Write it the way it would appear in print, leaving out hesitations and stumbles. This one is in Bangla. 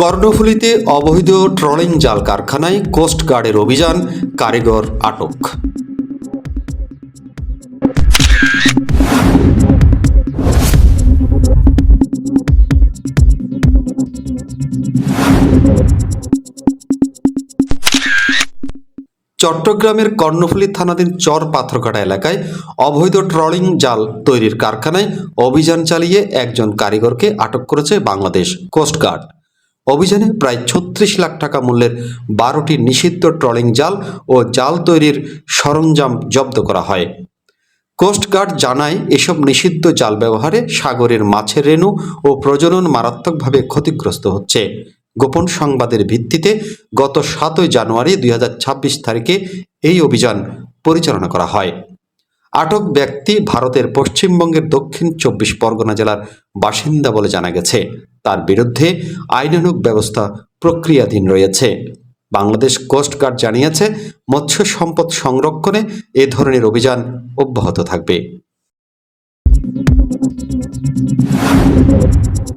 কর্ণফুলীতে অবৈধ ট্রলিং জাল কারখানায় কোস্টগার্ডের অভিযান, কারিগর আটক। চট্টগ্রামের কর্ণফুলী থানাধীন চর পাথরঘাটা এলাকায় অবৈধ ট্রলিং জাল তৈরির কারখানায় অভিযান চালিয়ে একজন কারিগরকে আটক করেছে বাংলাদেশ কোস্টগার্ড। অভিযানে প্রায় ৩৬ লাখ টাকা মূল্যের ১২টি নিষিদ্ধ ট্রলিং জাল ও জাল তৈরির সরঞ্জাম জব্দ করা হয়। কোস্টগার্ড জানায়, এসব নিষিদ্ধ জাল ব্যবহারে সাগরের মাছের রেণু ও প্রজনন মারাত্মকভাবে ক্ষতিগ্রস্ত হচ্ছে। গোপন সংবাদের ভিত্তিতে গত ৭ জানুয়ারি ২০২৬ তারিখে এই অভিযান পরিচালনা করা হয়। আটক ব্যক্তি ভারতের পশ্চিমবঙ্গের দক্ষিণ ২৪ পরগনা জেলার বাসিন্দা বলে জানা গেছে। তার বিরুদ্ধে আইনানুগ ব্যবস্থা প্রক্রিয়াধীন রয়েছে। বাংলাদেশ কোস্টগার্ড জানিয়েছে, মৎস্য সম্পদ সংরক্ষণে এ ধরনের অভিযান অব্যাহত থাকবে।